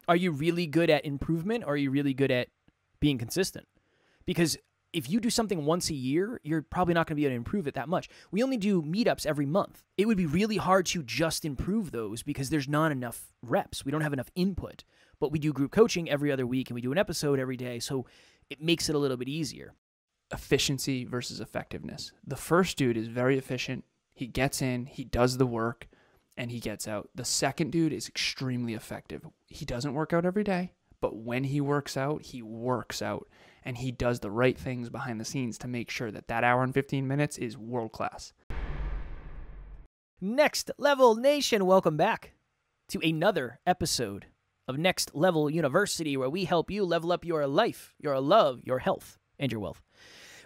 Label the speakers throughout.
Speaker 1: Are you really good at improvement, or are you really good at being consistent? Because if you do something once a year, you're probably not going to be able to improve it that much. We only do meetups every month. It would be really hard to just improve those because there's not enough reps. We don't have enough input. But we do group coaching every other week, and we do an episode every day, so it makes it a little bit easier.
Speaker 2: Efficiency versus effectiveness. The first dude is very efficient. He gets in, he does the work, and he gets out. The second dude is extremely effective. He doesn't work out every day, but when he works out, and he does the right things behind the scenes to make sure that hour and 15 minutes is world class.
Speaker 1: Next Level Nation, welcome back to another episode of Next Level University, where we help you level up your life, your love, your health, and your wealth.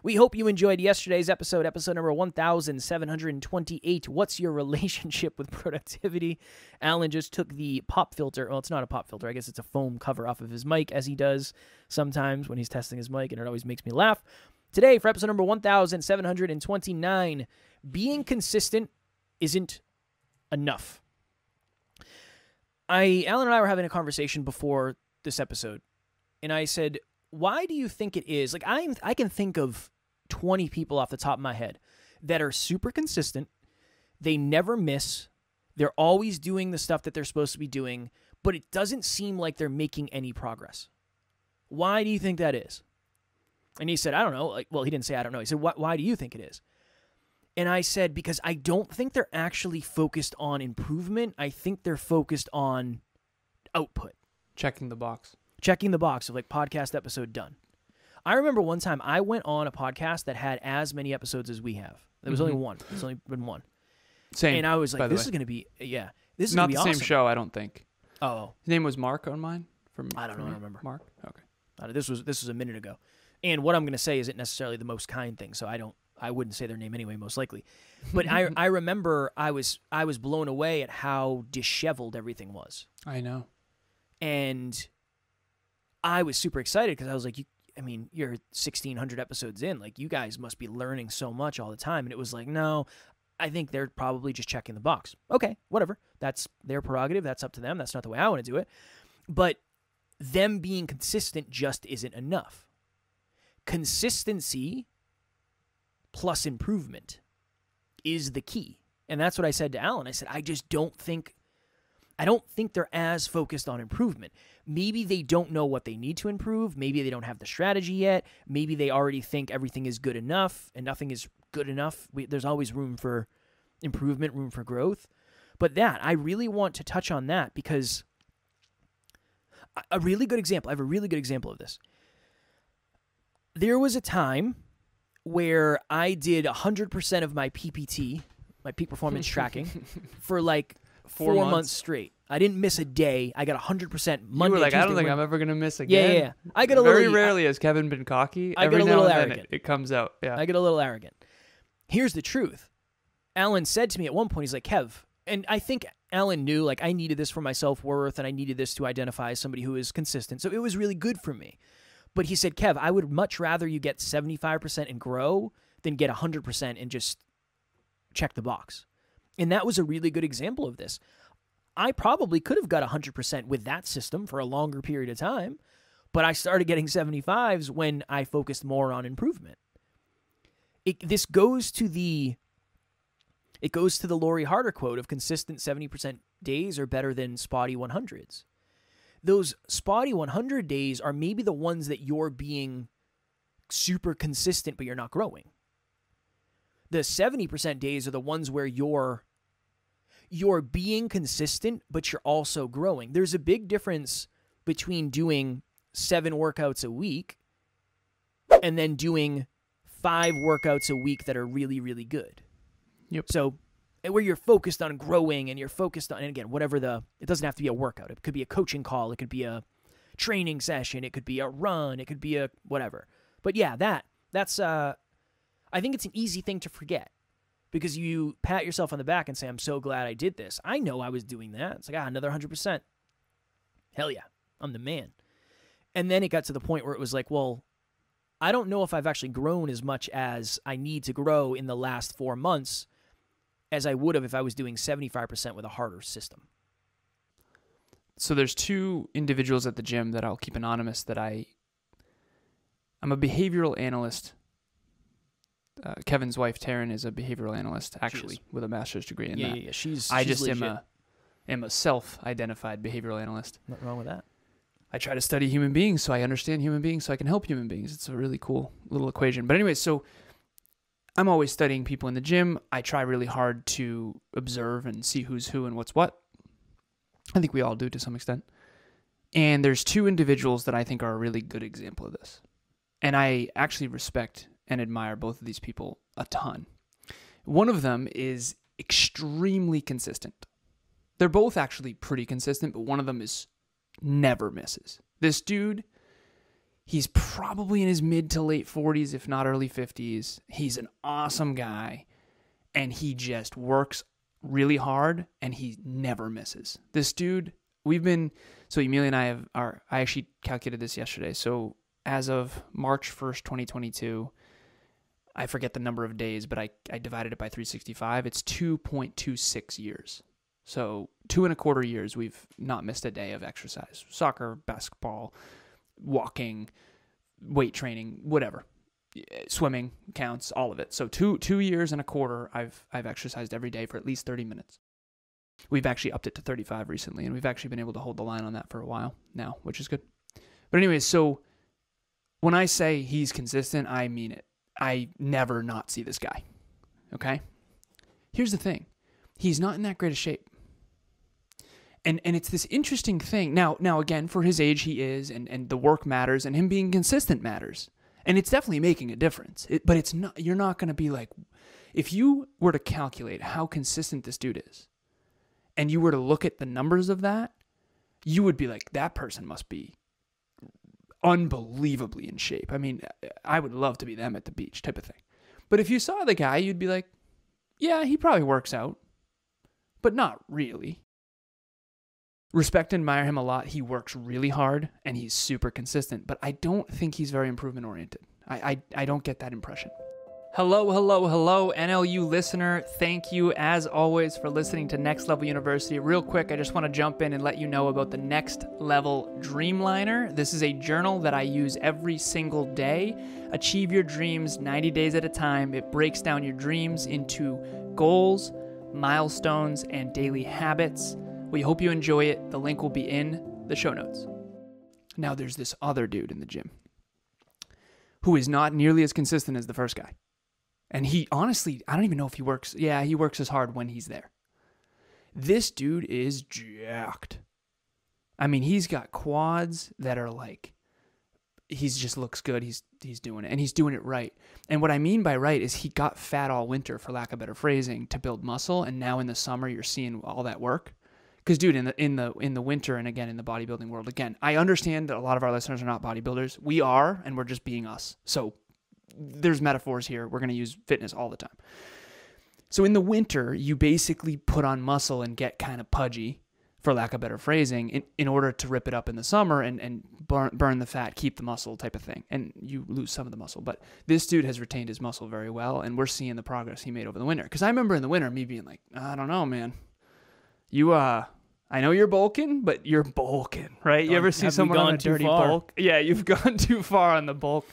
Speaker 1: We hope you enjoyed yesterday's episode number 1728. What's your relationship with productivity? Alan just took the pop filter. Well, it's not a pop filter. I guess it's a foam cover off of his mic, as he does sometimes when he's testing his mic, and it always makes me laugh. Today, for episode number 1729, being consistent isn't enough. Alan and I were having a conversation before this episode, and I said, why do you think it is? Like, I can think of 20 people off the top of my head that are super consistent. They never miss. They're always doing the stuff that they're supposed to be doing, but it doesn't seem like they're making any progress. Why do you think that is? And he said, I don't know. Well, he didn't say I don't know. He said, why do you think it is? And I said, because I don't think they're actually focused on improvement. I think they're focused on output.
Speaker 2: Checking the box
Speaker 1: of like podcast episode done. I remember one time I went on a podcast that had as many episodes as we have. There was only one. It's only been one.
Speaker 2: Same.
Speaker 1: And I was like, this is going to be, this is going to be awesome.
Speaker 2: Not the same show, I don't think.
Speaker 1: Oh.
Speaker 2: His name was Mark on mine?
Speaker 1: I don't know. I don't remember.
Speaker 2: Mark? Okay.
Speaker 1: This was a minute ago. And what I'm going to say isn't necessarily the most kind thing, so I wouldn't say their name anyway, most likely. But I remember I was blown away at how disheveled everything was.
Speaker 2: I know.
Speaker 1: And I was super excited because I was like, you're 1,600 episodes in. Like, you guys must be learning so much all the time. And it was like, no, I think they're probably just checking the box. Okay, whatever. That's their prerogative. That's up to them. That's not the way I want to do it. But them being consistent just isn't enough. Consistency plus improvement is the key. And that's what I said to Alan. I said, I don't think they're as focused on improvement. Maybe they don't know what they need to improve. Maybe they don't have the strategy yet. Maybe they already think everything is good enough and nothing is good enough. There's always room for improvement, room for growth. But I really want to touch on that because I have a really good example of this. There was a time where I did 100% of my PPT, my peak performance tracking, for like 4 months straight. I didn't miss a day. I got 100% Monday.
Speaker 2: You were like,
Speaker 1: Tuesday,
Speaker 2: I don't think I'm ever going to miss again.
Speaker 1: Yeah. I get
Speaker 2: Very rarely has Kevin been cocky.
Speaker 1: I get a little arrogant.
Speaker 2: It comes out. Yeah.
Speaker 1: I get a little arrogant. Here's the truth. Alan said to me at one point, he's like, Kev, and I think Alan knew, like, I needed this for my self-worth and I needed this to identify as somebody who is consistent. So it was really good for me. But he said, Kev, I would much rather you get 75% and grow than get 100% and just check the box. And that was a really good example of this. I probably could have got 100% with that system for a longer period of time, but I started getting 75s when I focused more on improvement. This goes to the Lori Harder quote of consistent 70% days are better than spotty 100s. Those spotty 100 days are maybe the ones that you're being super consistent, but you're not growing. The 70% days are the ones where you're being consistent, but you're also growing. There's a big difference between doing 7 workouts a week and then doing 5 workouts a week that are really, really good.
Speaker 2: Yep.
Speaker 1: So where you're focused on growing and you're focused on, and again, it doesn't have to be a workout. It could be a coaching call. It could be a training session. It could be a run. It could be a whatever. But yeah, that's I think it's an easy thing to forget because you pat yourself on the back and say, I'm so glad I did this. I know I was doing that. It's like, another 100%. Hell yeah, I'm the man. And then it got to the point where it was like, well, I don't know if I've actually grown as much as I need to grow in the last 4 months as I would have if I was doing 75% with a harder system.
Speaker 2: So there's two individuals at the gym that I'll keep anonymous that I'm a behavioral analyst. Kevin's wife, Taryn, is a behavioral analyst, actually, with a master's degree in that.
Speaker 1: Yeah. She's
Speaker 2: just
Speaker 1: legit.
Speaker 2: am a self-identified behavioral analyst.
Speaker 1: Nothing wrong with that.
Speaker 2: I try to study human beings so I understand human beings so I can help human beings. It's a really cool little equation. But anyway, so I'm always studying people in the gym. I try really hard to observe and see who's who and what's what. I think we all do to some extent. And there's two individuals that I think are a really good example of this. And I actually respect and admire both of these people a ton. One of them is extremely consistent. They're both actually pretty consistent, but one of them is never misses. This dude, he's probably in his mid to late 40s, if not early 50s. He's an awesome guy, and he just works really hard, and he never misses. This dude, so Emilia and I actually calculated this yesterday. So as of March 1st, 2022, I forget the number of days, but I divided it by 365. It's 2.26 years. So 2.25 years, we've not missed a day of exercise. Soccer, basketball, walking, weight training, whatever. Swimming counts, all of it. So 2 years and a quarter, I've exercised every day for at least 30 minutes. We've actually upped it to 35 recently, and we've actually been able to hold the line on that for a while now, which is good. But anyways, so when I say he's consistent, I mean it. I never not see this guy, okay? Here's the thing. He's not in that great a shape. And it's this interesting thing. Now again, for his age, he is, and the work matters, and him being consistent matters. And it's definitely making a difference. But it's not. You're not going to be like, if you were to calculate how consistent this dude is, and you were to look at the numbers of that, you would be like, that person must be unbelievably in shape. I mean, I would love to be them at the beach type of thing. But if you saw the guy, you'd be like, yeah, he probably works out, but not really. Respect and admire him a lot. He works really hard and he's super consistent, but I don't think he's very improvement oriented. I don't get that impression. Hello, NLU listener. Thank you, as always, for listening to Next Level University. Real quick, I just want to jump in and let you know about the Next Level Dreamliner. This is a journal that I use every single day. Achieve your dreams 90 days at a time. It breaks down your dreams into goals, milestones, and daily habits. We hope you enjoy it. The link will be in the show notes. Now, there's this other dude in the gym who is not nearly as consistent as the first guy. And he, honestly, I don't even know if he works. Yeah, he works as hard when he's there. This dude is jacked. I mean, he's got quads that are like, he just looks good. He's doing it, and he's doing it right. And what I mean by right is he got fat all winter, for lack of better phrasing, to build muscle. And now in the summer, you're seeing all that work. Because, dude, in the winter, and again in the bodybuilding world, again, I understand that a lot of our listeners are not bodybuilders. We are, and we're just being us. So there's metaphors here. We're going to use fitness all the time. So in the winter, you basically put on muscle and get kind of pudgy, for lack of better phrasing, in order to rip it up in the summer and burn the fat, keep the muscle type of thing. And you lose some of the muscle. But this dude has retained his muscle very well, and we're seeing the progress he made over the winter. Because I remember in the winter me being like, I don't know, man. I know you're bulking, but you're bulking, right? You ever see someone on a dirty bulk? Yeah, you've gone too far on the bulk.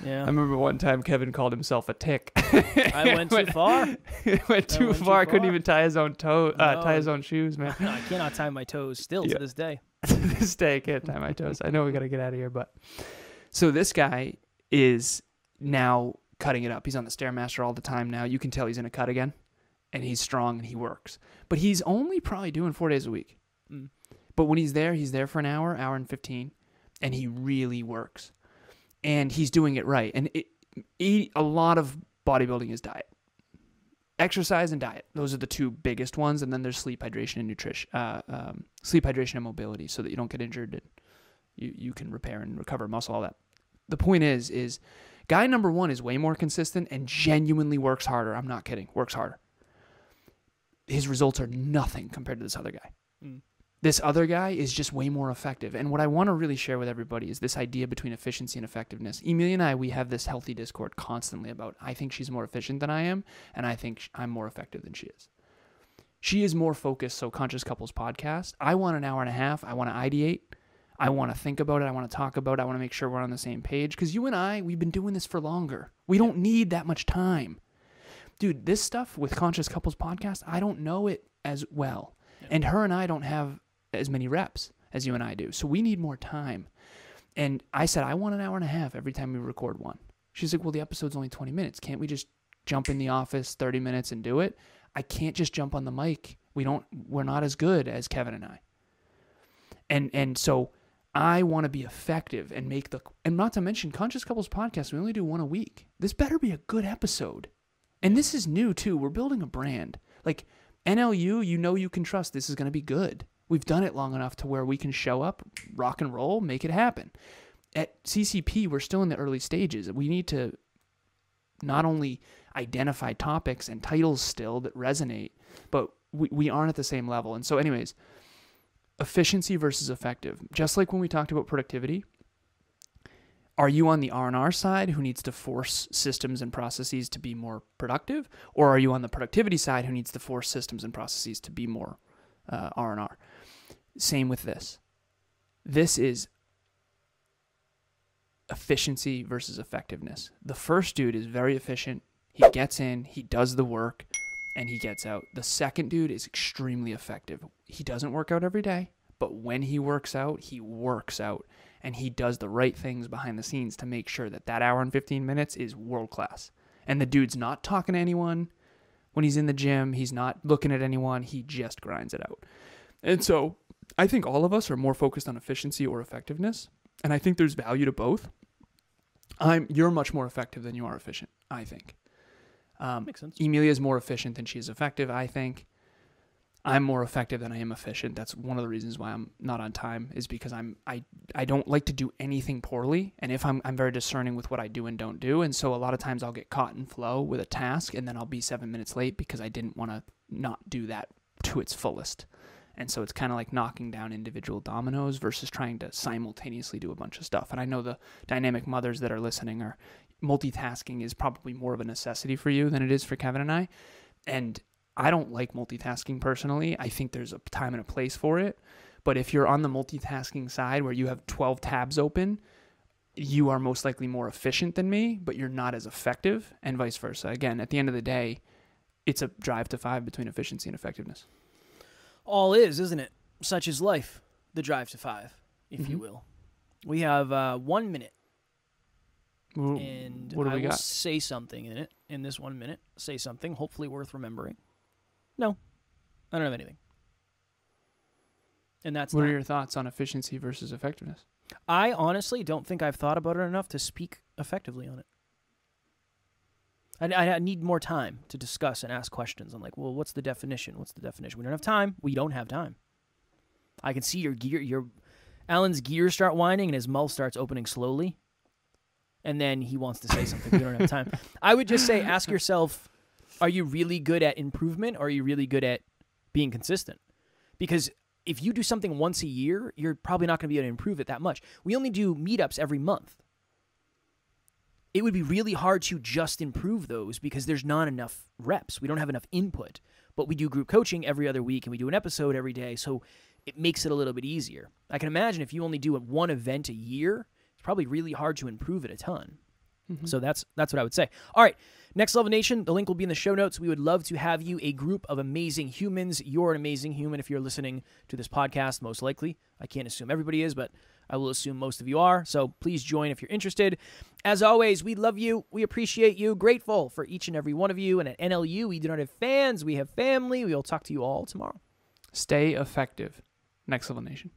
Speaker 2: Yeah. I remember one time Kevin called himself a tick.
Speaker 1: I went too far.
Speaker 2: Went too far. Couldn't even tie his own tie his own shoes, man.
Speaker 1: No, I cannot tie my toes still to this day.
Speaker 2: To this day, I can't tie my toes. I know we got to get out of here, but so this guy is now cutting it up. He's on the Stairmaster all the time now. You can tell he's in a cut again. And he's strong and he works. But he's only probably doing 4 days a week. But when he's there for an hour and 15, and he really works. And he's doing it right. And a lot of bodybuilding is diet. Exercise and diet. Those are the two biggest ones. And then there's sleep, hydration, and nutrition. Sleep, hydration, and mobility, so that you don't get injured. And you can repair and recover muscle, all that. The point is guy number one is way more consistent and genuinely works harder. I'm not kidding. Works harder. His results are nothing compared to this other guy. This other guy is just way more effective. And what I want to really share with everybody is this idea between efficiency and effectiveness. Emilia and I, we have this healthy discord constantly about, I think she's more efficient than I am, and I think I'm more effective than she is. She is more focused. So Conscious Couples podcast, I want an hour and a half. I want to ideate. I want to think about it. I want to talk about it. I want to make sure we're on the same page. Because you and I, we've been doing this for longer. We don't need that much time. Dude, this stuff with Conscious Couples podcast, I don't know it as well. Yeah. And her and I don't have as many reps as you and I do. So we need more time. And I said, I want an hour and a half every time we record one. She's like, well, the episode's only 20 minutes. Can't we just jump in the office 30 minutes and do it? I can't just jump on the mic. We're not as good as Kevin and I. And so I want to be effective and and not to mention Conscious Couples podcast, we only do one a week. This better be a good episode. And this is new too. We're building a brand. Like NLU, you can trust this is going to be good. We've done it long enough to where we can show up, rock and roll, make it happen. At CCP, we're still in the early stages. We need to not only identify topics and titles still that resonate, but we aren't at the same level. And so anyways, efficiency versus effective. Just like when we talked about productivity, are you on the R&R side who needs to force systems and processes to be more productive? Or are you on the productivity side who needs to force systems and processes to be more R&R? Same with this. This is efficiency versus effectiveness. The first dude is very efficient. He gets in, he does the work, and he gets out. The second dude is extremely effective. He doesn't work out every day, but when he works out, and he does the right things behind the scenes to make sure that hour and 15 minutes is world class. And the dude's not talking to anyone when he's in the gym. He's not looking at anyone. He just grinds it out. And so I think all of us are more focused on efficiency or effectiveness. And I think there's value to both. You're much more effective than you are efficient, I think.
Speaker 1: Makes sense.
Speaker 2: Emilia is more efficient than she is effective, I think. I'm more effective than I am efficient. That's one of the reasons why I'm not on time, is because I don't like to do anything poorly. And if I'm very discerning with what I do and don't do. And so a lot of times I'll get caught in flow with a task and then I'll be 7 minutes late because I didn't want to not do that to its fullest. And so it's kind of like knocking down individual dominoes versus trying to simultaneously do a bunch of stuff. And I know the dynamic mothers that are listening are multitasking is probably more of a necessity for you than it is for Kevin and I. And I don't like multitasking personally. I think there's a time and a place for it. But if you're on the multitasking side where you have 12 tabs open, you are most likely more efficient than me, but you're not as effective, and vice versa. Again, at the end of the day, it's a drive to 5 between efficiency and effectiveness.
Speaker 1: All is, isn't it? Such is life, the drive to 5, if you will. We have 1 minute. And
Speaker 2: what do we got?
Speaker 1: Say something in it, in this 1 minute. Say something, hopefully worth remembering. No, I don't have anything. And that's
Speaker 2: What are your thoughts on efficiency versus effectiveness?
Speaker 1: I honestly don't think I've thought about it enough to speak effectively on it. I need more time to discuss and ask questions. I'm like, well, what's the definition? What's the definition? We don't have time. We don't have time. I can see your Alan's gears start whining and his mouth starts opening slowly. And then he wants to say something. We don't have time. I would just say, ask yourself, are you really good at improvement or are you really good at being consistent? Because if you do something once a year, you're probably not going to be able to improve it that much. We only do meetups every month. It would be really hard to just improve those because there's not enough reps. We don't have enough input. But we do group coaching every other week and we do an episode every day, so it makes it a little bit easier. I can imagine if you only do one event a year, it's probably really hard to improve it a ton. So that's what I would say. All right, Next Level Nation, the link will be in the show notes. We would love to have you, a group of amazing humans. You're an amazing human if you're listening to this podcast, most likely. I can't assume everybody is, but I will assume most of you are. So please join if you're interested. As always, we love you. We appreciate you. Grateful for each and every one of you. And at NLU, we do not have fans. We have family. We will talk to you all tomorrow.
Speaker 2: Stay effective. Next Level Nation.